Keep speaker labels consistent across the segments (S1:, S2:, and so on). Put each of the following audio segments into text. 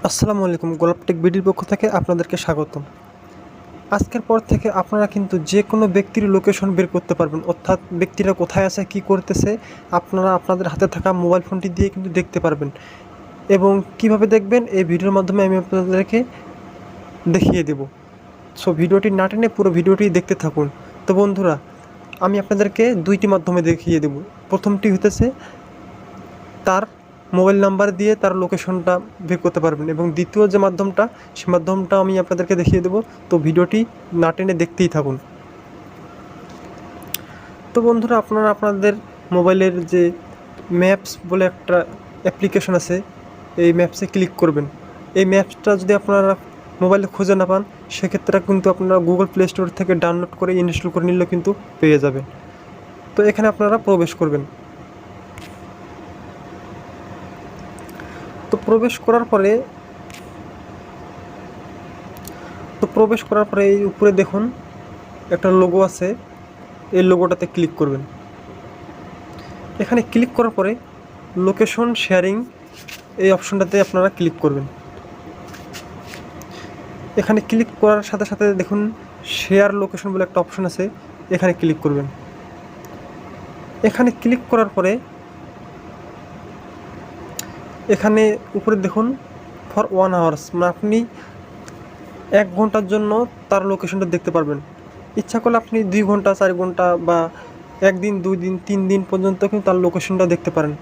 S1: আসসালামু আলাইকুম। গোলাপটেক বিডির পক্ষ থেকে আপনাদেরকে স্বাগতম। আজকের পর থেকে আপনারা কিন্তু যে কোনো ব্যক্তির লোকেশন বের করতে পারবেন, অর্থাৎ ব্যক্তিরা কোথায় আছে, কি করতেছে, আপনারা আপনাদের হাতে থাকা মোবাইল ফোনটি দিয়ে কিন্তু দেখতে পারবেন। এবং কিভাবে দেখবেন এই ভিডিওর মাধ্যমে আমি আপনাদেরকে দেখিয়ে দেব। সো ভিডিওটি না টেনে পুরো ভিডিওটি দেখতে থাকুন। তো বন্ধুরা, আমি আপনাদেরকে দুইটি মাধ্যমে দেখিয়ে দেব। প্রথমটি হতেছে তার মোবাইল নাম্বার দিয়ে তার লোকেশনটা বের করতে পারবেন, এবং দ্বিতীয় যে মাধ্যমটা, সে মাধ্যমটা আমি আপনাদেরকে দেখিয়ে দেবো। তো ভিডিওটি না টেনে দেখতেই থাকুন। তো বন্ধুরা, আপনারা আপনাদের মোবাইলের যে ম্যাপস বলে একটা অ্যাপ্লিকেশন আছে, এই ম্যাপসে ক্লিক করবেন। এই ম্যাপসটা যদি আপনারা মোবাইলে খুঁজে না পান, সেক্ষেত্রে কিন্তু আপনারা গুগল প্লে স্টোর থেকে ডাউনলোড করে ইনস্টল করে নিলেও কিন্তু পেয়ে যাবেন। তো এখানে আপনারা প্রবেশ করবেন। তো প্রবেশ করার পরে এই উপরে দেখুন একটা লোগো আছে, এই লোগোটাতে ক্লিক করবেন। এখানে ক্লিক করার পরে লোকেশন শেয়ারিং এই অপশনটাতে আপনারা ক্লিক করবেন। এখানে ক্লিক করার সাথে সাথে দেখুন শেয়ার লোকেশন বলে একটা অপশন আছে, এখানে ক্লিক করবেন। এখানে ক্লিক করার পরে এখানে উপরে দেখুন ফর 1 আওয়ার্স, মানে আপনি 1 ঘন্টার জন্য তার লোকেশনটা দেখতে পারবেন। ইচ্ছা করলে আপনি 2 ঘন্টা, 4 ঘন্টা বা 1 দিন, 2 দিন, 3 দিন পর্যন্ত কিন্তু তার লোকেশনটা দেখতে পারেন।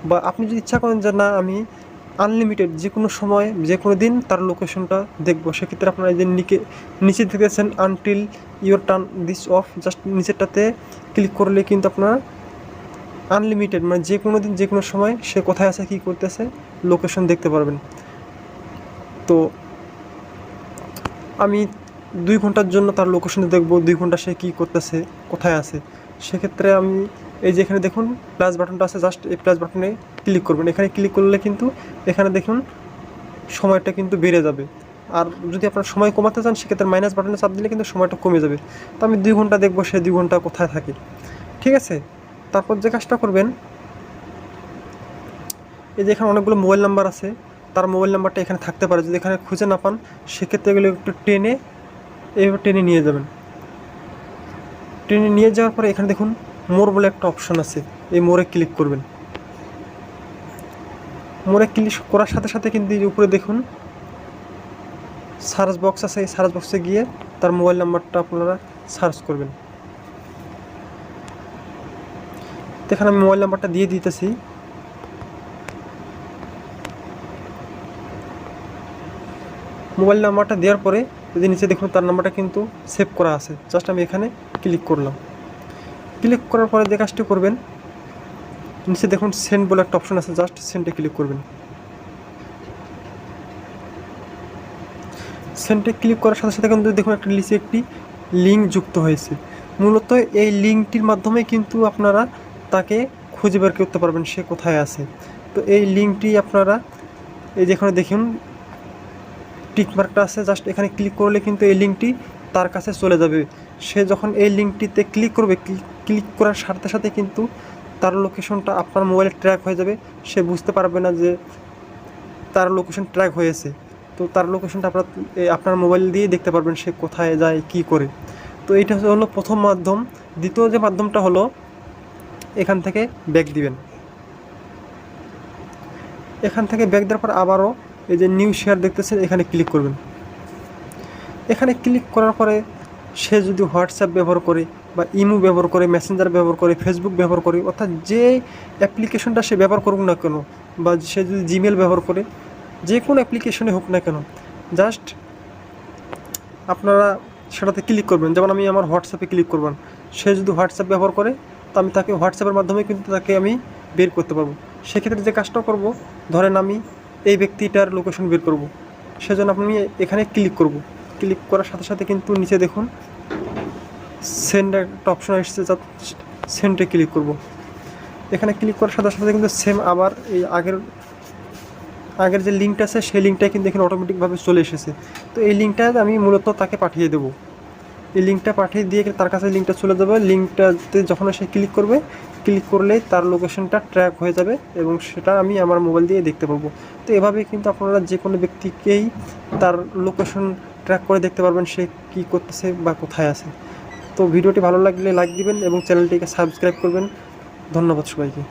S1: বা আপনি যদি ইচ্ছা করেন যে না, আমি আনলিমিটেড যে কোনো সময় যে কোনো দিন তার লোকেশনটা দেখবো, সেক্ষেত্রে আপনারা যে নিচে দেখেছেন until your turn this off, just নিচেরটাতে ক্লিক করলে কিন্তু আপনারা আনলিমিটেড, মানে যে কোনো দিন যে কোনো সময় সে কোথায় আছে, কী করতেছে, লোকেশন দেখতে পারবেন। তো আমি 2 ঘন্টার জন্য তার লোকেশনে দেখব, 2 ঘন্টা সে কী করতেছে, কোথায় আছে। সেক্ষেত্রে আমি এই যে এখানে দেখুন প্লাস বাটনটা আছে, জাস্ট এই প্লাস বাটনে ক্লিক করবেন। এখানে ক্লিক করলে কিন্তু এখানে দেখুন সময়টা কিন্তু বেড়ে যাবে। আর যদি আপনার সময় কমাতে চান, সেক্ষেত্রে মাইনাস বাটনে চাপ দিলে কিন্তু সময়টা কমে যাবে। তো আমি 2 ঘন্টা দেখবো সে 2 ঘন্টা কোথায় থাকে, ঠিক আছে। তারপর যে কাজটা করবেন, এই যে এখানে অনেকগুলো মোবাইল নাম্বার আছে, তার মোবাইল নাম্বারটা এখানে থাকতে পারে। যদি এখানে খুঁজে না পান, সেক্ষেত্রে এগুলো একটু এইভাবে টেনে নিয়ে যাবেন। টেনে নিয়ে যাওয়ার পরে এখানে দেখুন মোর বলে একটা অপশন আছে, এই মোরে ক্লিক করবেন। মোরে ক্লিক করার সাথে সাথে কিন্তু এই উপরে দেখুন সার্চ বক্স আছে, এই সার্চ বক্সে গিয়ে তার মোবাইল নাম্বারটা আপনারা সার্চ করবেন। তো এখানে আমি মোবাইল নাম্বারটা দিয়ে দিতেছি। মোবাইল নাম্বারটা দেওয়ার পরে যদি নিচে দেখুন তার নাম্বারটা কিন্তু সেভ করা আছে, জাস্ট আমি এখানে ক্লিক করলাম। ক্লিক করার পরে যে কাজটি করবেন, নিচে দেখুন সেন্ড বলে একটা অপশন আছে, জাস্ট সেন্ডে ক্লিক করবেন। সেন্ডে ক্লিক করার সাথে সাথে কিন্তু দেখুন একটা নিচে একটি লিঙ্ক যুক্ত হয়েছে। মূলত এই লিঙ্কটির মাধ্যমে কিন্তু আপনারা তাকে খুঁজে বের করতে পারবেন সে কোথায় আছে। তো এই লিঙ্কটি আপনারা এই যেখানে দেখুন টিকমার্কটা আছে, জাস্ট এখানে ক্লিক করলে কিন্তু এই লিঙ্কটি তার কাছে চলে যাবে। সে যখন এই লিঙ্কটিতে ক্লিক করবে, ক্লিক করার সাথে সাথে কিন্তু তার লোকেশনটা আপনার মোবাইলে ট্র্যাক হয়ে যাবে। সে বুঝতে পারবে না যে তার লোকেশন ট্র্যাক হয়েছে। তো তার লোকেশনটা আপনার মোবাইল দিয়ে দেখতে পারবেন সে কোথায় যায়, কি করে। তো এইটা হলো প্রথম মাধ্যম। দ্বিতীয় যে মাধ্যমটা হলো, এখান থেকে ব্যাক দিবেন। এখান থেকে ব্যাক দেওয়ার পর আবারও এই যে নিউ শেয়ার দেখতেছেন, এখানে ক্লিক করবেন। এখানে ক্লিক করার পরে সে যদি হোয়াটসঅ্যাপ ব্যবহার করে বা ইমো ব্যবহার করে, মেসেঞ্জার ব্যবহার করে, ফেসবুক ব্যবহার করে, অর্থাৎ যে অ্যাপ্লিকেশনটা সে ব্যবহার করুক না কেন, বা সে যদি জিমেল ব্যবহার করে, যে কোনো অ্যাপ্লিকেশনে হোক না কেন, জাস্ট আপনারা সেটাতে ক্লিক করবেন। যেমন আমি আমার হোয়াটসঅ্যাপে ক্লিক করবেন। সে যদি হোয়াটসঅ্যাপ ব্যবহার করে, তো আমি তাকে হোয়াটসঅ্যাপের মাধ্যমে কিন্তু তাকে আমি বের করতে পারবো। সেক্ষেত্রে যে কাজটা করব, ধরেন আমি এই ব্যক্তিটার লোকেশন বের করব, সেজন্য আমি এখানে ক্লিক করব। ক্লিক করার সাথে সাথে কিন্তু নিচে দেখুন সেন্ড একটা অপশন আসছে, সেন্ডে ক্লিক করব। এখানে ক্লিক করার সাথে সাথে কিন্তু সেম আবার এই আগের যে লিঙ্কটা আছে, সেই লিঙ্কটা কিন্তু এখানে অটোমেটিকভাবে চলে এসেছে। তো এই লিঙ্কটা আমি মূলত তাকে পাঠিয়ে দেবো। এই লিঙ্কটা পাঠিয়ে দিয়ে তার কাছে লিঙ্কটা চলে যাবে। লিঙ্কটাতে যখন সে ক্লিক করবে, ক্লিক করলেই তার লোকেশনটা ট্র্যাক হয়ে যাবে এবং সেটা আমি আমার মোবাইল দিয়ে দেখতে পাবো। তো এভাবে কিন্তু আপনারা যে কোনো ব্যক্তিকেই তার লোকেশন ট্র্যাক করে দেখতে পারবেন সে কী করতেছে বা কোথায় আছে। তো ভিডিওটি ভালো লাগলে লাইক দিবেন এবং চ্যানেলটিকে সাবস্ক্রাইব করবেন। ধন্যবাদ সবাইকে।